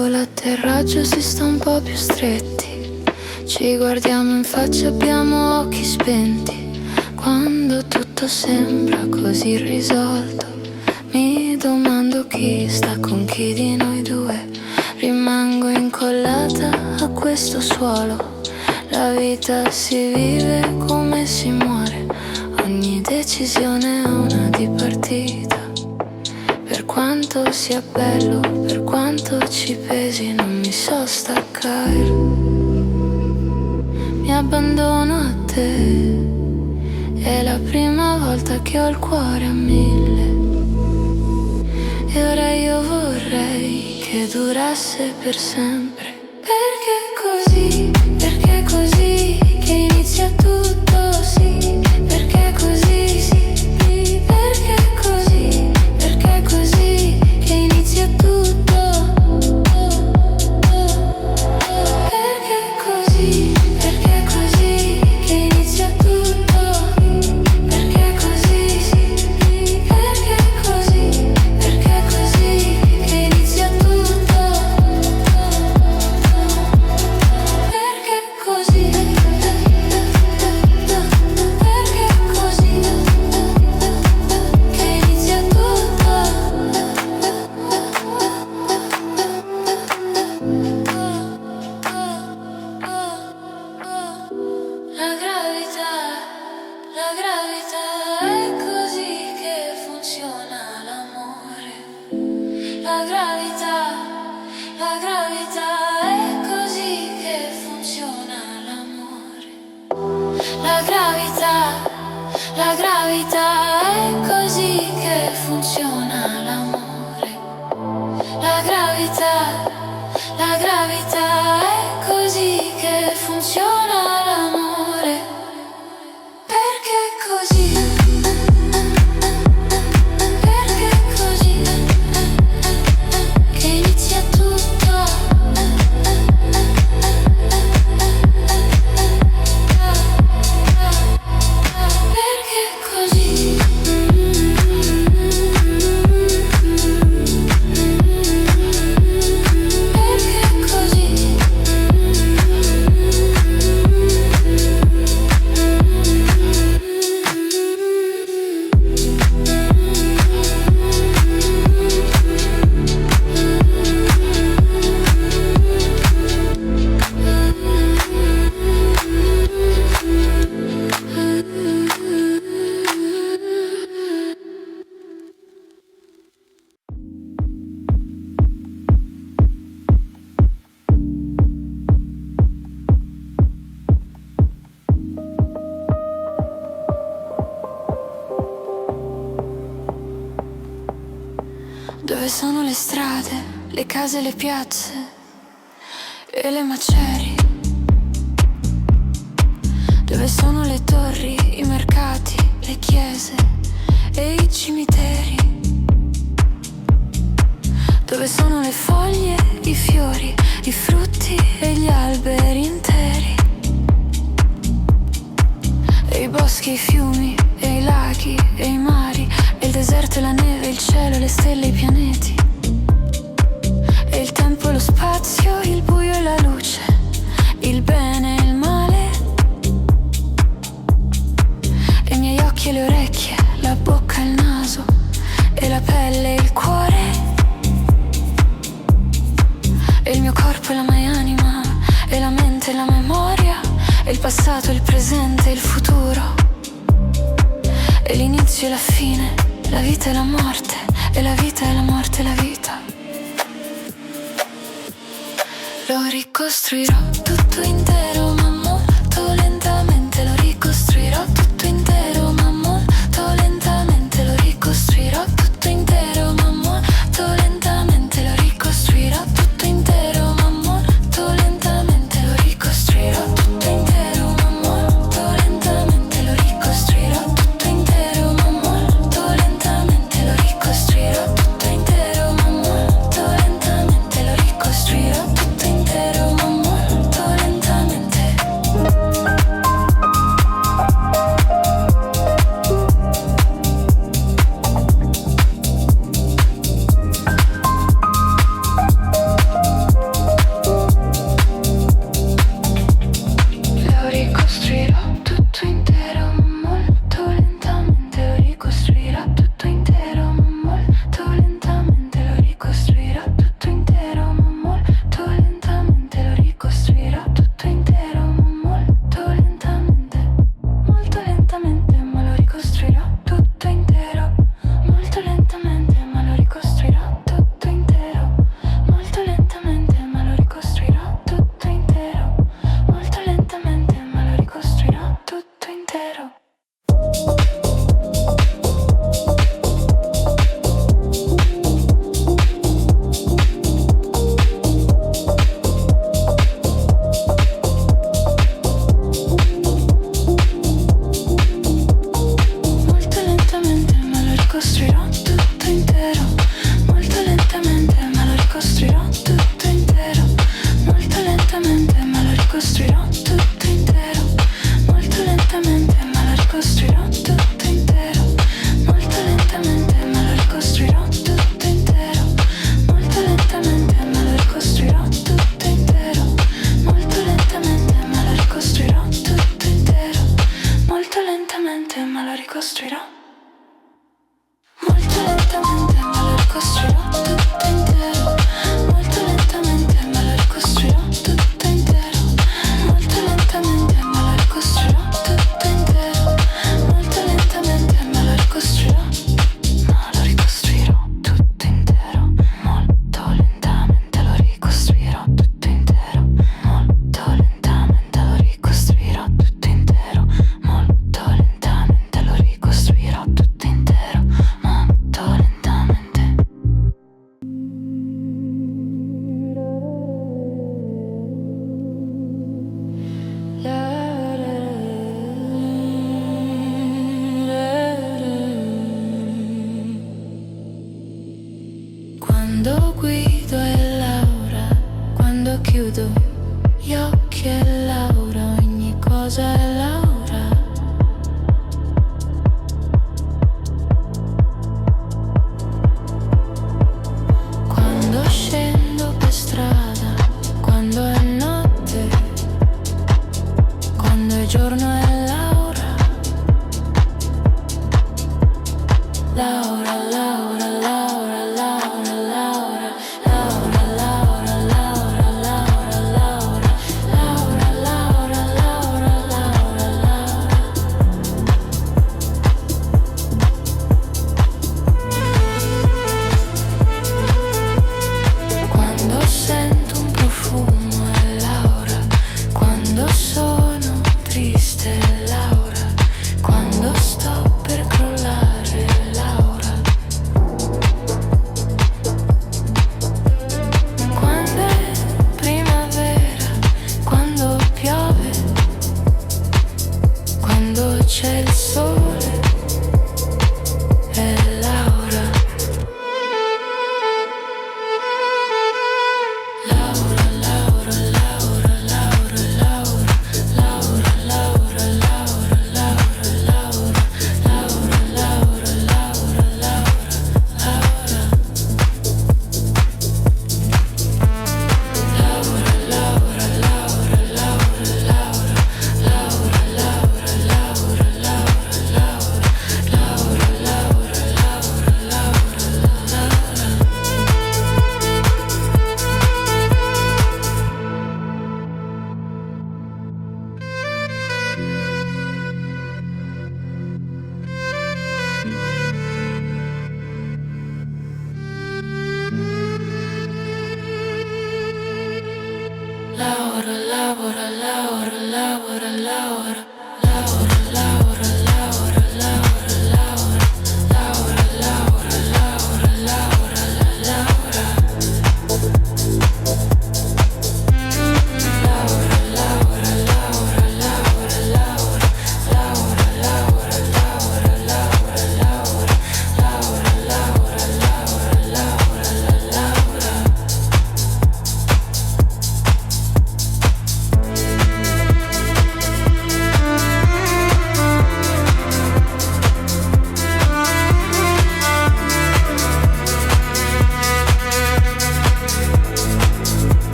dopo l'atterraggio si sta un po' più stretti. Ci guardiamo in faccia, abbiamo occhi spenti. Quando tutto sembra così irrisolto, mi domando chi sta con chi di noi due. Rimango incollata a questo suolo. La vita si vive come si muore. Ogni decisione è una dipartita. Per quanto sia bello, per quanto ci pesi, non mi so staccare. Mi abbandono a te. È la prima volta che ho il cuore a 1000. E ora io vorrei che durasse per sempre. Perché così che inizia tutto, sì. Perché così, sì. Perché così che inizia tutto. Perché così che inizia tutto. Perché così, sì. Perché così che inizia tutto. Perché così. La gravità è così che funziona l'amore. La gravità è così che funziona l'amore. La gravità è così che funziona l'amore. La gravità è così che funziona l'amore. Perché così? Perché così? Che inizia tutto. Perché così? Perché così? Dove sono le strade, le case, le piazze e le macerie? Dove sono le torri, i mercati, le chiese e i cimiteri? Dove sono le foglie, i fiori, i frutti e gli alberi interi? E i boschi, i fiumi, e i laghi, e i mari, e il deserto e la neve, il cielo, le stelle, i pianeti. E il tempo e lo spazio, il buio e la luce, il bene e il male. E i miei occhi e le orecchie, la bocca e il naso, e la pelle e il cuore. E il mio corpo e la mia anima, e la mente e la memoria, e il passato, il presente e il futuro. E l'inizio e la fine, la vita e la morte, e la vita e la morte e la vita. Lo ricostruirò tutto intero, ma molto lentamente. Lo ricostruirò tutto intero, ma molto lentamente. Lo ricostruirò tutto intero, ma molto lentamente. Lo ricostruirò tutto intero, ma molto lentamente. Lo ricostruirò tutto intero, ma molto lentamente. Lo ricostruirò tutto intero, ma molto lentamente. Lo ricostruirò tutto intero, ma molto lentamente. Lo ricostruirò tutto intero, ma molto lentamente.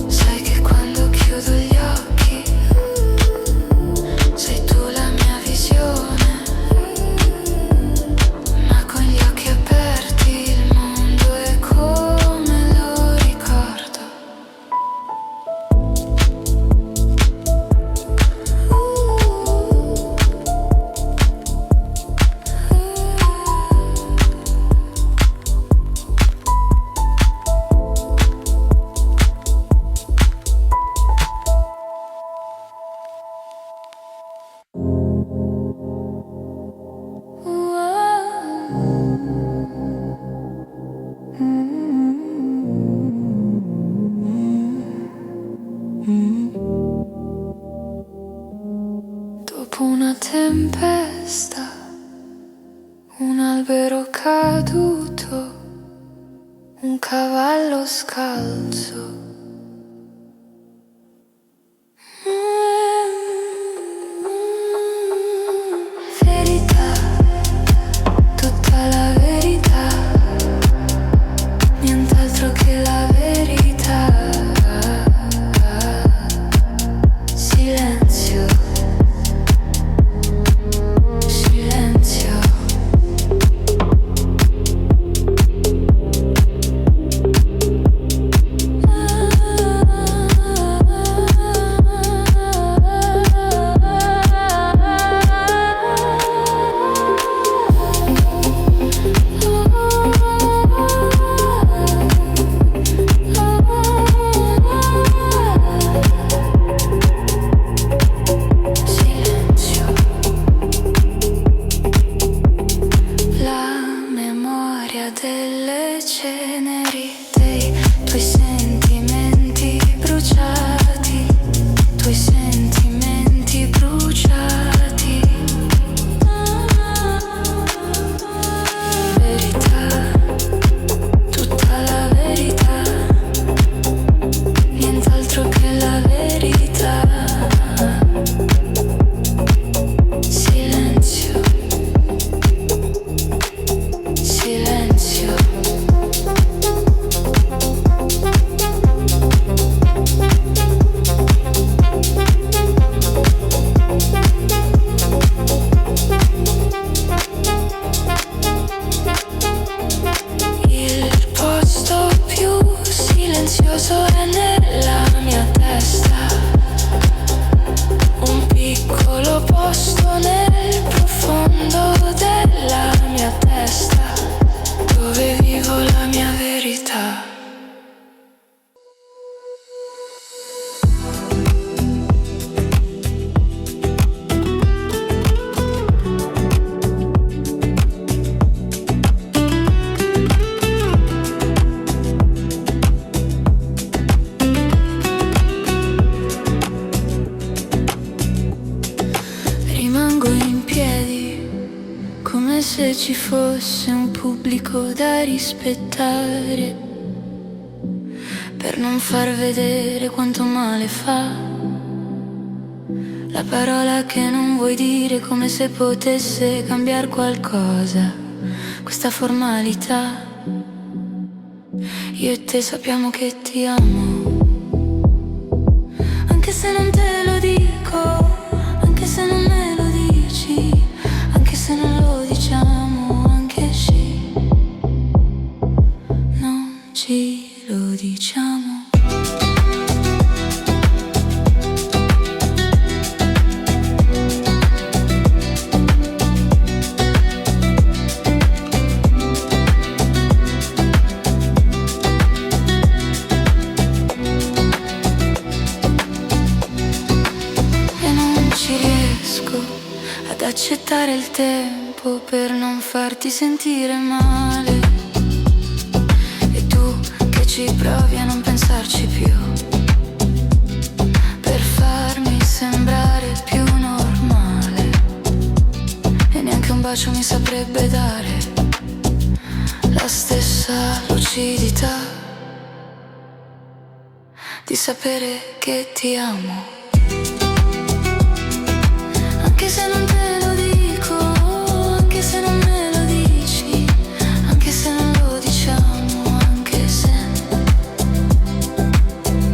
Sai che quando chiudo gli occhi sei tu la Dopo una tempesta, un albero caduto, un cavallo scalzo. Verità, tutta la verità, nient'altro che la verità. Silenzio, silenzio. La memoria delle ceneri, dei tuoi sentimenti bruciati, tuoi sentimenti bruciati. Verità, tutta la verità, nient'altro che la verità. Silenzio, silenzio. Il posto più silenzioso è nella mia testa, un piccolo posto nel profondo della mia testa, dove vivo la mia verità. Rimango in piedi, come se ci fosse un pubblico da rispettare, per non far vedere quanto male fa la parola che non vuoi dire, come se potesse cambiare qualcosa, questa formalità. Io e te sappiamo che ti amo, anche se non te lo dico, anche se non me lo dici, anche se non lo diciamo, anche se non ci lo diciamo. E non ci riesco ad accettare il tempo per non farti sentire male, e tu che ci provi a non pensarci più, per farmi sembrare più normale, e neanche un bacio mi saprebbe dare la stessa lucidità di sapere che ti amo. Anche se non te lo dico, anche se non me lo dici, anche se non lo diciamo, anche se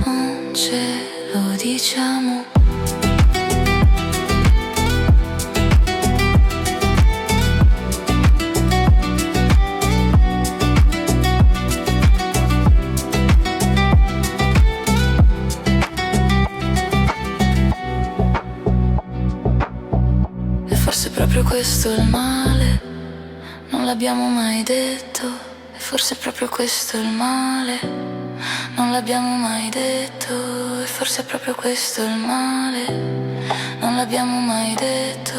non ce lo diciamo. Forse proprio questo è il male, non l'abbiamo mai detto. E forse proprio questo è il male, non l'abbiamo mai detto. E forse proprio questo è il male, non l'abbiamo l'abbiamo mai detto,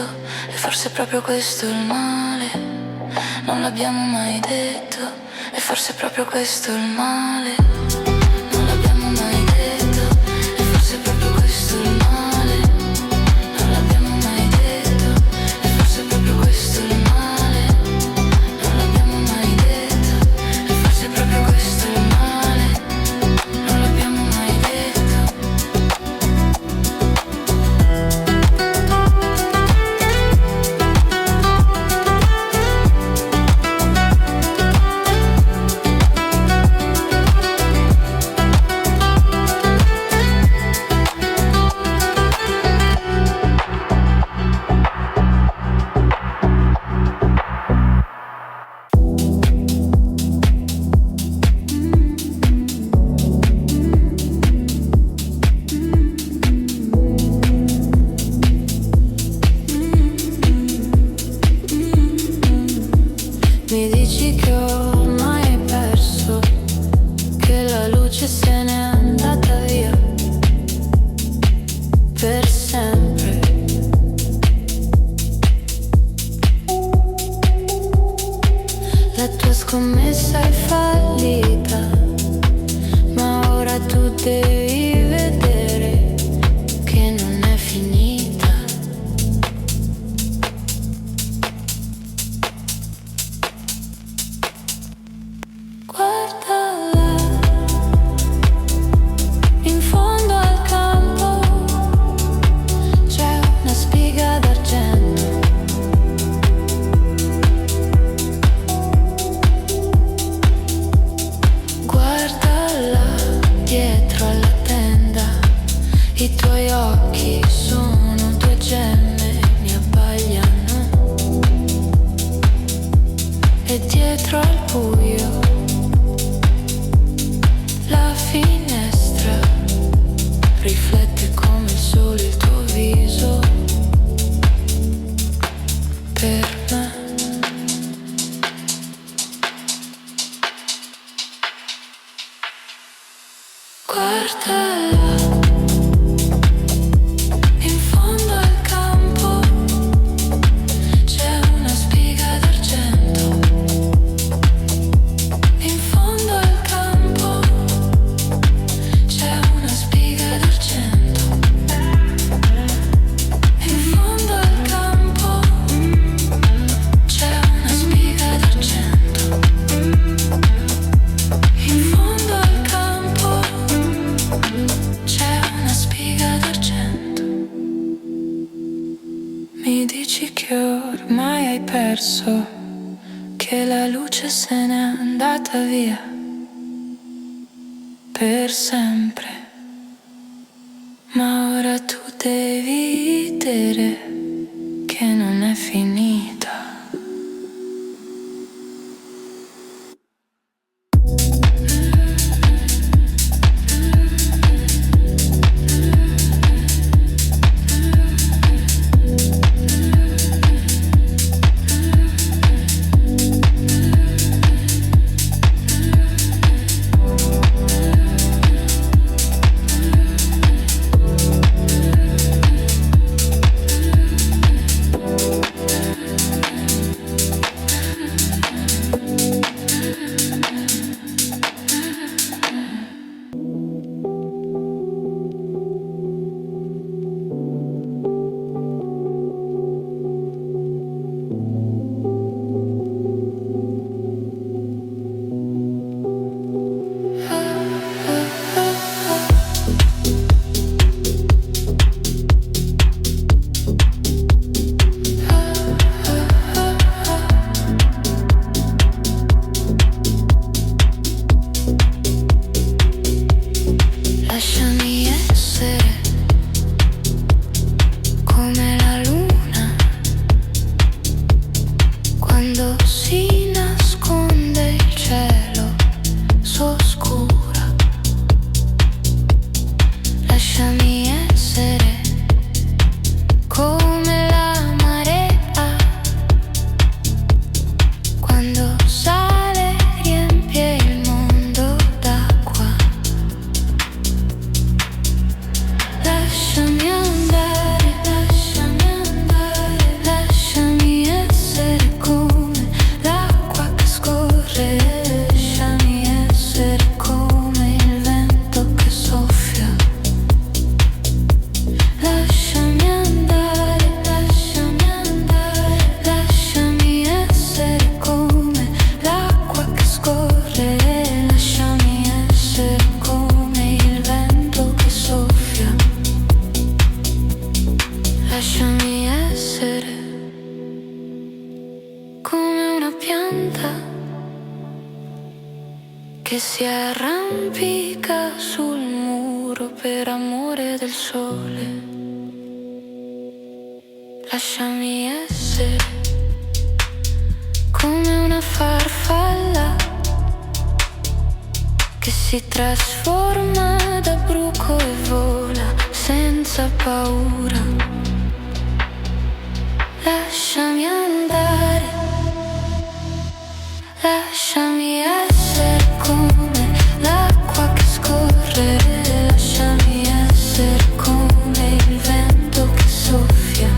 e forse è proprio questo il male. Non l'abbiamo mai detto, e forse è proprio questo il male. Non l'abbiamo mai detto, e forse è proprio questo il male. Non l'abbiamo mai detto, e forse è proprio questo il male. Non l'abbiamo mai detto, e forse è proprio questo il male. Non l'abbiamo mai detto. Mi dici che ormai hai perso, che la luce se n'è andata via per sempre. La tua scommessa è fallita, ma ora tu devi vedere che non è finita. Guardala, in fondo al campo c'è una spiga d'argento. Guardala, dietro alla tenda, i tuoi occhi sono due gemme, mi abbagliano. E dietro al buio la finestra riflette come il sole il tuo viso. Per me guardala, in fondo al campo c'è una spiga d'argento. In fondo al campo c'è una spiga d'argento. In fondo al campo c'è una spiga d'argento. In fondo al campo c'è una spiga d'argento. Mi dici che ormai hai perso, che la luce se n'è andata via per sempre. Ma ora tu devi vedere che non è finita. essere come una pianta che si arrampica sul muro per amore del sole. Lasciami essere come una farfalla che si trasforma da bruco e vola senza paura. Lasciami andare, lasciami essere come l'acqua che scorre, lasciami essere come il vento che soffia.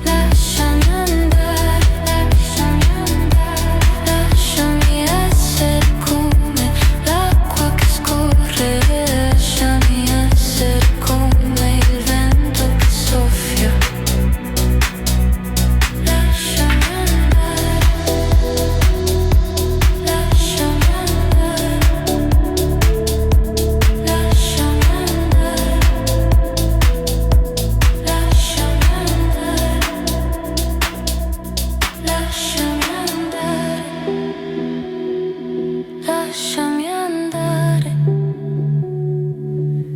Lasciami andare, lasciami andare, lasciami essere come l'acqua che scorre, lasciami essere come il vento che soffia. Lasciami andare, lasciami andare, lasciami andare, lasciami andare, lasciami andare, lasciami andare,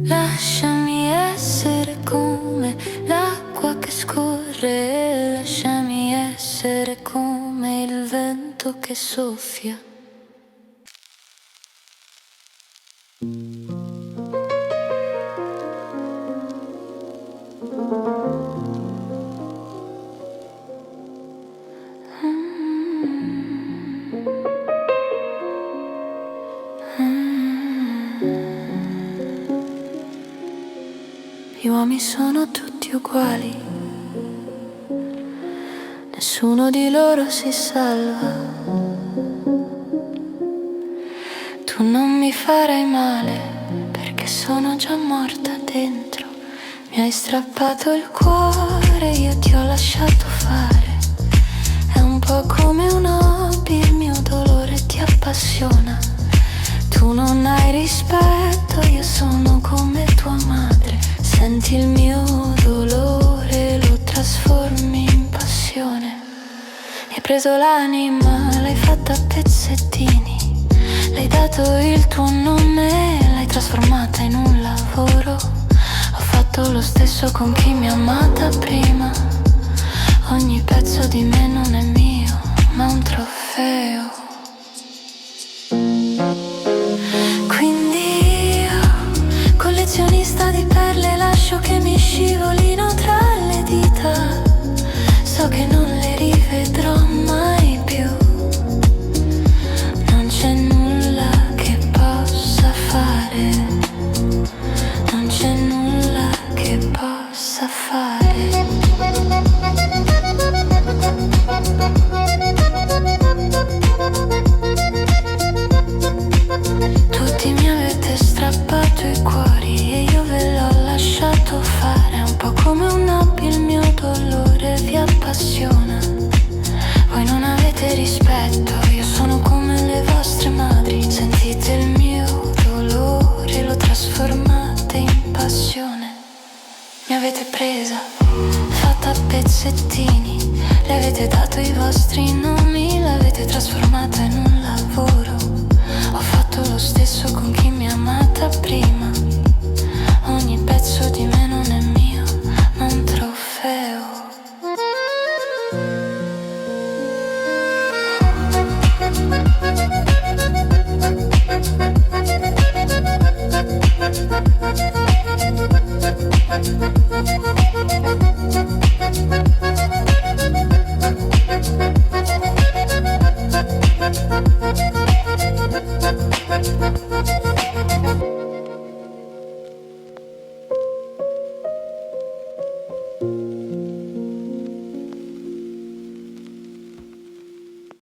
lasciami essere come l'acqua che scorre, lasciami essere come il vento che soffia. Gli uomini sono tutti uguali, nessuno di loro si salva. Tu non mi farai male, perché sono già morta dentro. Mi hai strappato il cuore, io ti ho lasciato fare. È un po' come un hobby, il mio dolore ti appassiona. Tu non hai rispetto, io sono come tua madre. Senti il mio dolore, lo trasformi in passione. Hai preso l'anima, l'hai fatta a pezzettini. L'hai dato il tuo nome, l'hai trasformata in un lavoro. Ho fatto lo stesso con chi mi ha amata prima. Ogni pezzo di me non è mio, ma un trofeo. Quindi io, collezionista di perle, lascio che mi scivolino tra le dita. So che non le rivedrò mai più. Non c'è nulla che possa fare, non c'è nulla che possa fare. Tutti mi avete strappato i cuori e io ve l'ho lasciato fare. È un po' come un hobby, il mio dolore vi appassiona. Voi non avete rispetto, io sono come le vostre madri. Sentite il mio dolore, lo trasformate in passione. Mi avete presa, fatta a pezzettini. Le avete dato i vostri nomi, l'avete trasformata in un lavoro. Ho fatto lo stesso con chi mi ha amata prima. Ogni pezzo di me